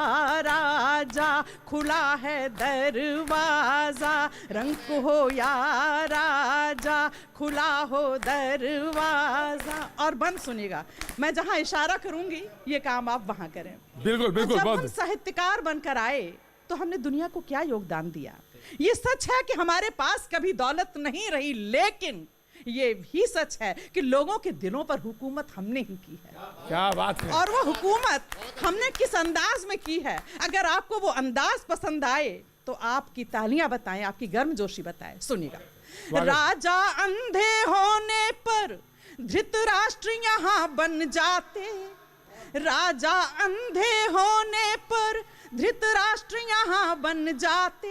राजा, खुला है दरवाजा, रंग हो या राजा, खुला हो दरवाजा। और बंद सुनिएगा, मैं जहाँ इशारा करूंगी ये काम आप वहाँ करें। बिल्कुल बिल्कुल। जब हम साहित्यकार बनकर आए तो हमने दुनिया को क्या योगदान दिया। ये सच है कि हमारे पास कभी दौलत नहीं रही, लेकिन ये भी सच है कि लोगों के दिलों पर हुकूमत हमने ही की है। क्या बात है। और वो हुकूमत हमने किस अंदाज में की है। अगर आपको वो अंदाज पसंद आए तो आपकी तालियां बताएं, आपकी गर्मजोशी बताएं। सुनिएगा। राजा अंधे होने पर धृतराष्ट्र यहाँ बन जाते, राजा अंधे होने पर धृतराष्ट्र यहाँ बन जाते,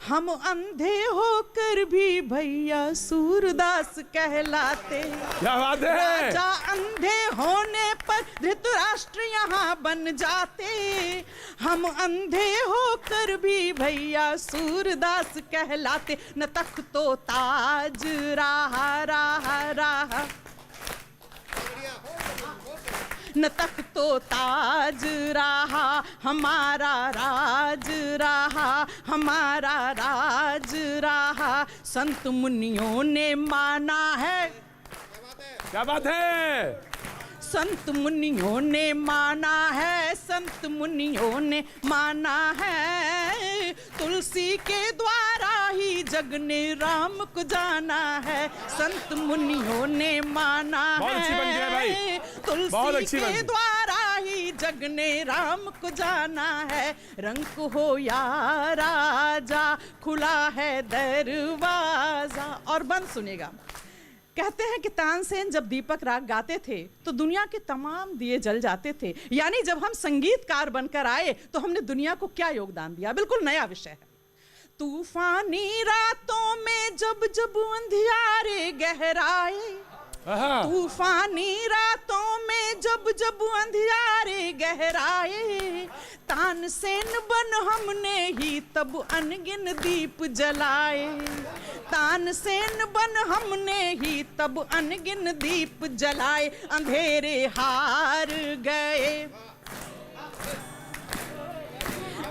हम अंधे होकर भी भैया सूरदास कहलाते। क्या बात है। राजा अंधे होने पर धृतराष्ट्र यहाँ बन जाते, हम अंधे होकर भी भैया सूरदास कहलाते। न तख्त तो ताज रहा रहा रहा, न तक तो ताज रहा, हमारा राज रहा, हमारा राज रहा, संत मुनियों ने माना है। क्या बात है। संत मुनियों ने माना है, संत मुनियों ने माना है, तुलसी के द्वारा ही जग ने राम को जाना है। संत मुनियों ने माना है, तुलसी के द्वारा ही जग ने राम को जाना है। रंग हो या राजा, खुला है दरवाजा। और बंद सुनेगा। कहते हैं कि तानसेन जब दीपक राग गाते थे तो दुनिया के तमाम दिए जल जाते थे। यानी जब हम संगीतकार बनकर आए तो हमने दुनिया को क्या योगदान दिया। बिल्कुल नया विषय है। तूफानी रातों में जब जब अंधियारे गहराए, तूफानी रातों में जब जब अंधियारे गहराए, तानसेन बन हमने ही तब अनगिन दीप जलाए, तानसेन बन हमने ही तब अनगिन दीप जलाए। अंधेरे हार गए,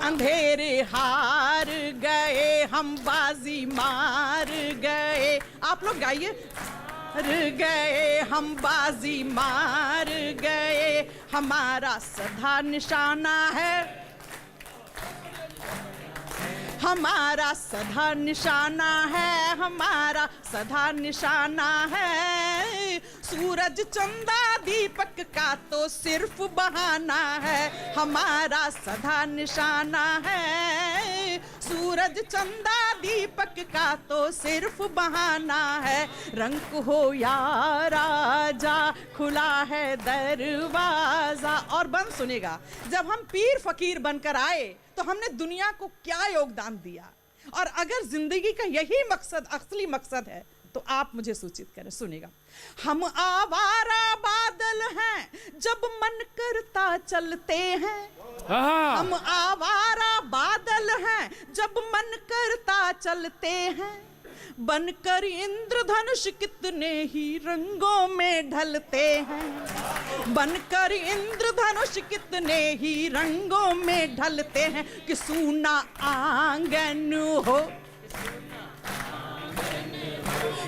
अंधेरे हार गए, हम बाजी मार गए। आप लोग गाइए। हार गए, हम बाजी मार गए, हमारा सदा निशाना है, हमारा सदा निशाना है, हमारा सदा निशाना है। सूरज चंदा दीपक का तो सिर्फ बहाना है, हमारा सदा निशाना है। सूरज चंदा दीपक का तो सिर्फ बहाना है। रंग हो या राजा, खुला है दरवाजा। और बंद सुनेगा, जब हम पीर फकीर बनकर आए तो हमने दुनिया को क्या योगदान दिया, और अगर जिंदगी का यही मकसद, असली मकसद है, तो आप मुझे सूचित करें। सुनेगा, हम आवारा बादल हैं, जब मन करता चलते हैं। हम आवारा बादल हैं, जब मन करता चलते हैं। बनकर इंद्रधनुष कितने ही रंगों में ढलते हैं। बनकर इंद्रधनुष कितने ही रंगों में ढलते हैं। कि सूना आंगन हो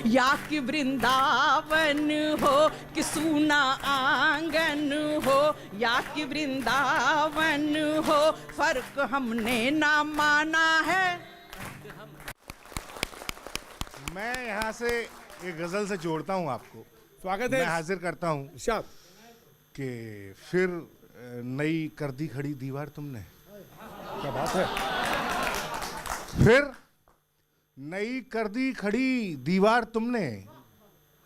या कि वृंदावन हो, कि सूना आंगन हो या कि वृंदावन हो, फर्क हमने ना माना है। मैं यहाँ से एक गजल से जोड़ता हूँ आपको। स्वागत है। मैं हाजिर करता हूँ कि फिर नई कर दी खड़ी दीवार तुमने। क्या बात है। फिर नई कर दी खड़ी दीवार तुमने,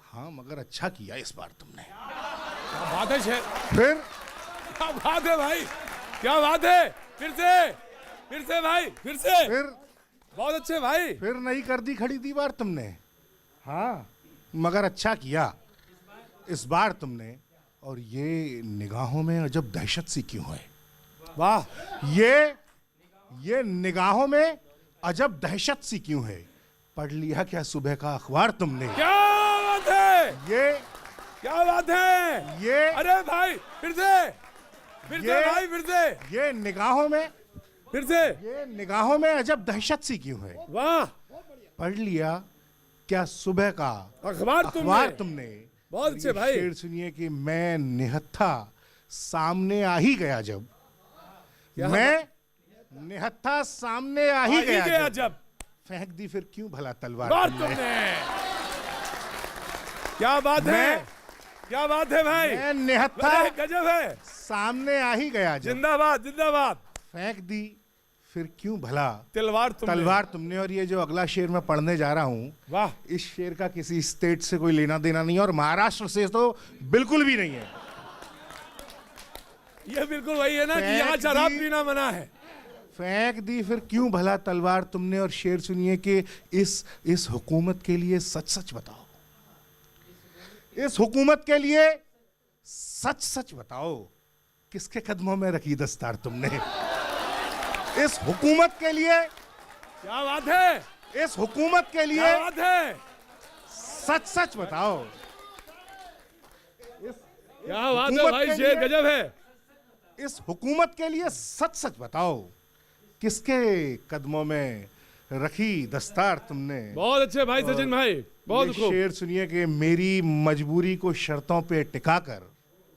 हाँ मगर अच्छा किया इस बार तुमने। क्या बात है शेर। फिर क्या बात है भाई, क्या बात है। फिर से भाई, फिर से। फिर बहुत अच्छे भाई। फिर नई कर दी खड़ी दीवार तुमने, हाँ मगर अच्छा किया इस बार तुमने। और ये निगाहों में अजब दहशत सी क्यों है। वाह। ये निगाहों में अजब दहशत सी क्यों है। पढ़ लिया क्या सुबह का अखबार तुमने। क्या बात है। ये क्या बात है। ये अरे भाई फिर से भाई, फिर से। ये निगाहों में, फिर से। ये निगाहों में अजब दहशत सी क्यों है। वाह। पढ़ लिया क्या सुबह का अखबार तुमने। बहुत अच्छे भाई। शेर सुनिए कि मैं निहत्था सामने आ ही गया जब। मैं निहत्था सामने आ ही गया जब। फेंक दी फिर क्यों भला तलवार तुमने। क्या बात है, क्या बात है भाई। मैं निहत्था गजब है। सामने आ ही गया जब। जिंदाबाद जिंदाबाद। फेंक दी फिर क्यों भला तलवार तुमने। और ये जो अगला शेर मैं पढ़ने जा रहा हूँ, वाह, इस शेर का किसी स्टेट से कोई लेना देना नहीं है और महाराष्ट्र से तो बिल्कुल भी नहीं है। ये बिल्कुल वही है ना कि यहाँ शराब पीना मना है। फेंक दी फिर क्यों भला तलवार तुमने। और शेर सुनिए कि इस हुकूमत के लिए सच सच बताओ। इस हुकूमत के लिए सच सच बताओ, किसके कदमों में रखी दस्तार तुमने। इस हुकूमत के लिए। क्या बात है। इस हुकूमत के लिए क्या बात है। सच सच बताओ। क्या बात है भाई, शेर गजब है। इस हुकूमत के लिए सच सच बताओ, किसके कदमों में रखी दस्तार तुमने। बहुत अच्छे भाई सचिन भाई, बहुत खूब। शेर सुनिए कि मेरी मजबूरी को शर्तों पे टिकाकर।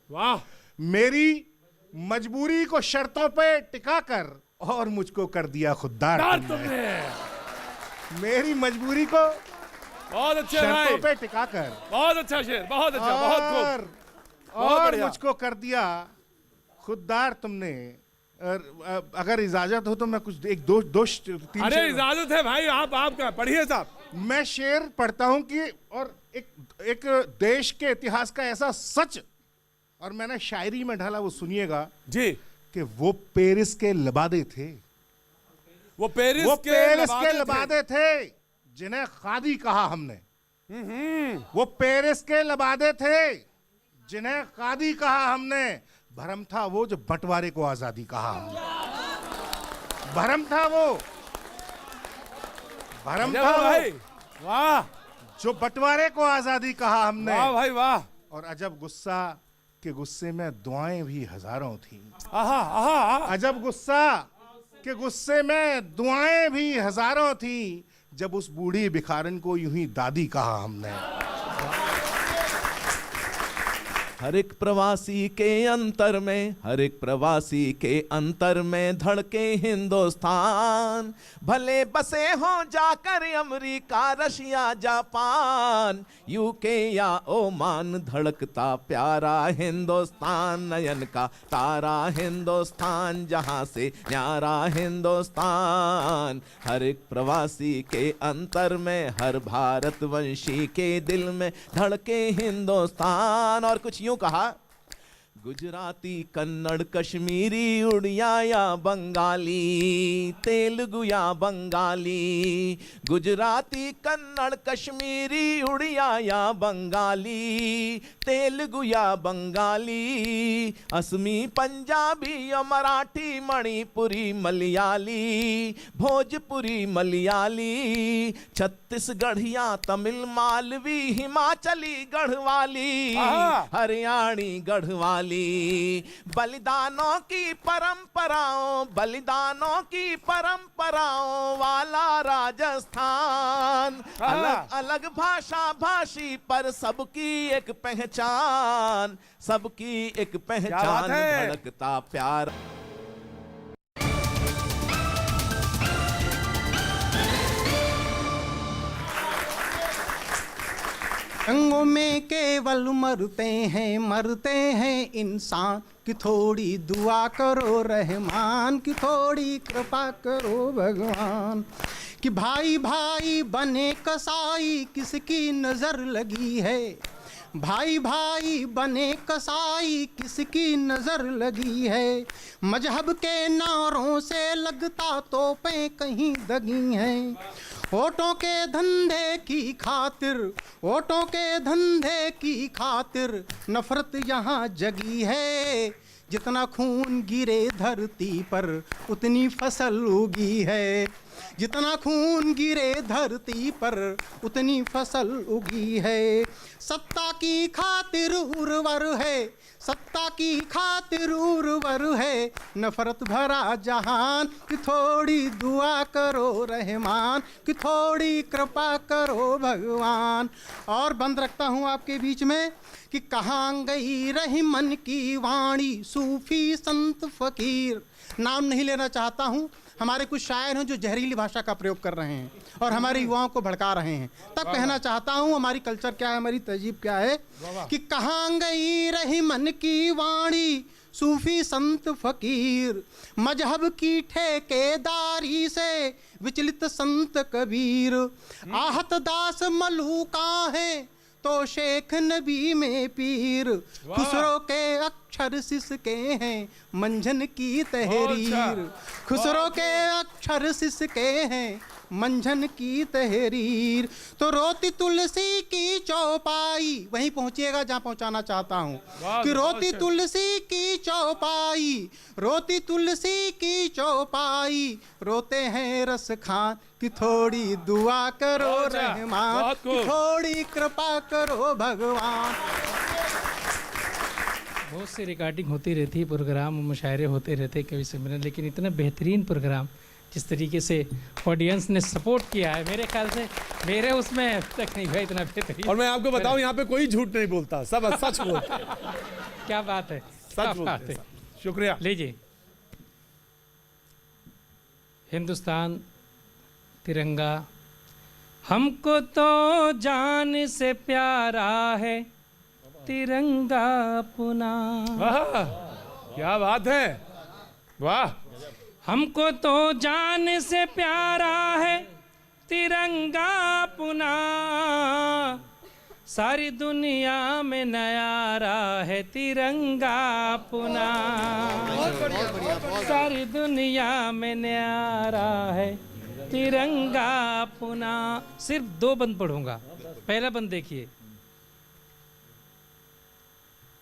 वाह। मेरी मजबूरी को शर्तों पे टिकाकर और मुझको कर दिया खुददार तुमने। मेरी मजबूरी को बहुत अच्छे शर्तों पे टिकाकर। बहुत अच्छा शेर, बहुत अच्छा, बहुत खूब। और मुझको कर दिया खुददार तुमने। अगर इजाजत हो तो मैं कुछ एक दो तीन। अरे इजाजत है भाई, आप पढ़िए साहब। मैं शेर पढ़ता हूं कि और एक देश के इतिहास का ऐसा सच, और मैंने शायरी में ढाला, वो सुनिएगा जी। कि वो पेरिस के लबादे थे। वो पेरिस के लबादे थे जिन्हें खादी कहा हमने। वो पेरिस के लबादे थे जिन्हें खादी कहा हमने। भरम था वो जो बंटवारे को आजादी कहा हमने। भरम था वो वाह, जो बंटवारे को आजादी कहा हमने। वाह भाई वाह। और अजब गुस्सा के गुस्से में दुआएं भी हजारों थी। अजब गुस्सा के गुस्से में दुआएं भी हजारों थी, जब उस बूढ़ी भिखारन को यूं ही दादी कहा हमने। हर एक प्रवासी के अंतर में, हर एक प्रवासी के अंतर में धड़के हिंदुस्तान। भले बसे हो जाकर अमेरिका, रशिया, जापान, यूके या ओमान, धड़कता प्यारा हिंदुस्तान, नयन का तारा हिंदुस्तान, जहां से न्यारा हिंदुस्तान। हर एक प्रवासी के अंतर में, हर भारतवंशी के दिल में धड़के हिंदुस्तान। और कुछ यूं कहा, गुजराती, कन्नड़, कश्मीरी, उड़िया या बंगाली, तेलुगु या बंगाली, गुजराती, कन्नड़, कश्मीरी, उड़िया या बंगाली, तेलुगु या बंगाली, असमी, पंजाबी या मराठी, मणिपुरी, मलयाली, भोजपुरी, मलयाली, छत्तीसगढ़िया, तमिल, मालवी, हिमाचली, गढ़वाली, हरियाणी, गढ़वाली, बलिदानों की परंपराओं, बलिदानों की परंपराओं वाला राजस्थान। अलग अलग भाषा भाषी पर सबकी एक पहचान, सबकी एक पहचान, धड़कता प्यार। जंगों में केवल मरते हैं इंसान, कि थोड़ी दुआ करो रहमान, कि थोड़ी कृपा करो भगवान। कि भाई भाई बने कसाई, किसकी नज़र लगी है, भाई भाई बने कसाई, किसकी नज़र लगी है। मजहब के नारों से लगता तोपें कहीं दगी हैं, वोटों के धंधे की खातिर, वोटों के धंधे की खातिर नफरत यहाँ जगी है। जितना खून गिरे धरती पर उतनी फसल उगी है, जितना खून गिरे धरती पर उतनी फसल उगी है। सत्ता की खातिर उर्वर है, सत्ता की खातिर उर्वर है नफरत भरा जहान, कि थोड़ी दुआ करो रहमान, कि थोड़ी कृपा करो भगवान। और बंद रखता हूँ आपके बीच में कि कहाँ गई रही मन की वाणी, सूफी संत फकीर। नाम नहीं लेना चाहता हूँ, हमारे कुछ शायर हैं जो जहरीली भाषा का प्रयोग कर रहे हैं और हमारे युवाओं को भड़का रहे हैं। तब कहना चाहता हूँ हमारी कल्चर क्या है, हमारी तहजीब क्या है, कि कहाँ गई रही मन की वाणी, सूफी संत फकीर, मजहब की ठेकेदारी से विचलित संत कबीर। आहत दास मलूका है तो शेख नबी में पीर, खुसरो के अक्षर सिसके हैं मंझन की तहरीर, खुसरो के अक्षर सिसके हैं मंझन की तहरीर। तो रोती तुलसी की चौपाई, वहीं पहुंचिएगा जहां पहुंचाना चाहता हूं, कि रोती तुलसी की चौपाई, रोती तुलसी की चौपाई, रोते हैं रस खान, कि थोड़ी दुआ करो रहमान, कि थोड़ी कृपा करो भगवान। बहुत सी रिकॉर्डिंग होती रहती, प्रोग्राम मुशायरे होते रहते, कवि सम्मेलन, लेकिन इतना बेहतरीन प्रोग्राम जिस तरीके से ऑडियंस ने सपोर्ट किया है, मेरे ख्याल से मेरे उसमें तक नहीं हुआ इतना बेहतरीन। और मैं आपको बताऊं यहाँ पे कोई झूठ नहीं बोलता, सब सच बोलते हैं। क्या बात है, सच बोलते हैं। शुक्रिया। लीजिए, हिंदुस्तान तिरंगा हमको तो जान से प्यारा है, तिरंगा अपना। क्या बात है, वाह। हमको तो जान से प्यारा है तिरंगा अपना, सारी दुनिया में न्यारा है तिरंगा अपना, सारी दुनिया में न्यारा है तिरंगा अपना। सिर्फ 2 बंद पढ़ूंगा। पहला बंद देखिए,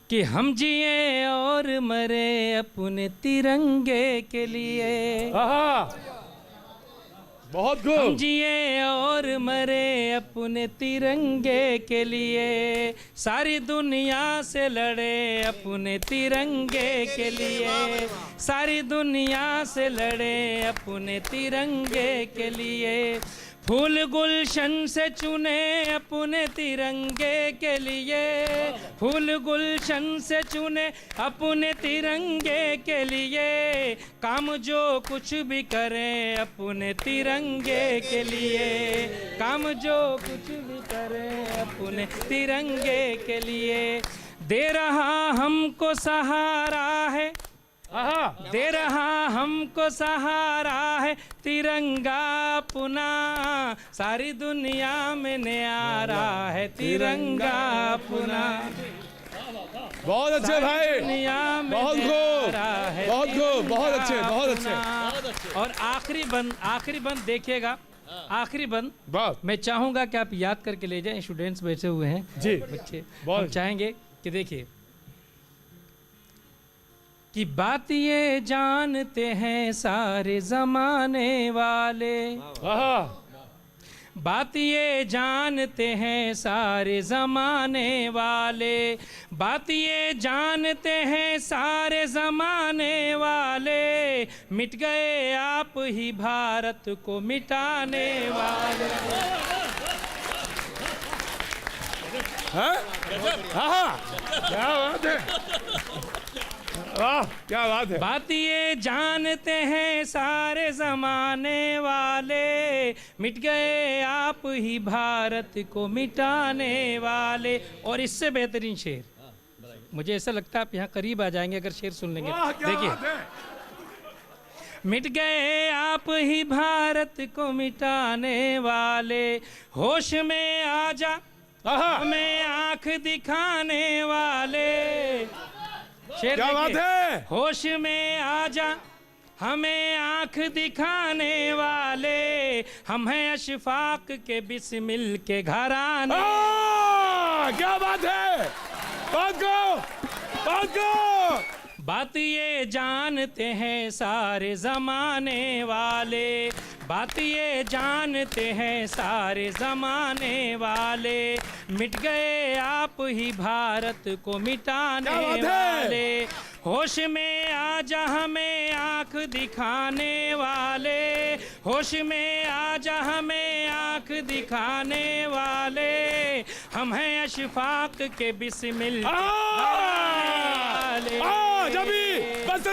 कि हम जिए और मरे अपने तिरंगे के लिए, बहुत खूब। हम जिए और मरे अपने तिरंगे के लिए, सारी दुनिया से लड़े अपने तिरंगे के लिए, सारी दुनिया से लड़े अपने तिरंगे के लिए। फूल गुलशन से चुने अपने तिरंगे के लिए, फूल गुलशन से चुने अपने तिरंगे के लिए, काम जो कुछ भी करें अपने तिरंगे के लिए, काम जो कुछ भी करें अपने तिरंगे के लिए। दे रहा हमको सहारा है, दे रहा हमको सहारा है तिरंगा अपना, सारी दुनिया में न्यारा है तिरंगा अपना। बहुत अच्छे भाई, बहुत खूब, बहुत खूब, बहुत अच्छे, बहुत अच्छे। और आखिरी बंद देखिएगा, आखिरी बंद मैं चाहूंगा कि आप याद करके ले जाएं। स्टूडेंट्स बैठे हुए हैं जी, बच्चे, हम चाहेंगे कि देखिए कि बात ये जानते हैं सारे जमाने वाले, बात ये जानते हैं सारे जमाने वाले, बात ये जानते हैं सारे जमाने वाले, मिट गए आप ही भारत को मिटाने वाले। हाँ? क्या बात है, वाह क्या बात है। बात ये जानते हैं सारे जमाने वाले, मिट गए आप ही भारत को मिटाने वाले। और इससे बेहतरीन शेर मुझे ऐसा लगता है आप यहाँ करीब आ जाएंगे अगर शेर सुन लेंगे। देखिए, मिट गए आप ही भारत को मिटाने वाले, होश में आ जा हमें आंख दिखाने वाले। शेर क्या बात है, होश में आ जा हमें आंख दिखाने वाले, हम हैं अशफाक के बिस्मिल के घराने। क्या बात है, बात ये जानते हैं सारे जमाने वाले, बात ये जानते हैं सारे जमाने वाले, मिट गए आप ही भारत को मिटाने वाले, होश में आ जा हमें आंख दिखाने वाले, होश में आ जा हमें आंख दिखाने वाले, हम हैं अशफाक के बिस्मिल वाले। जबी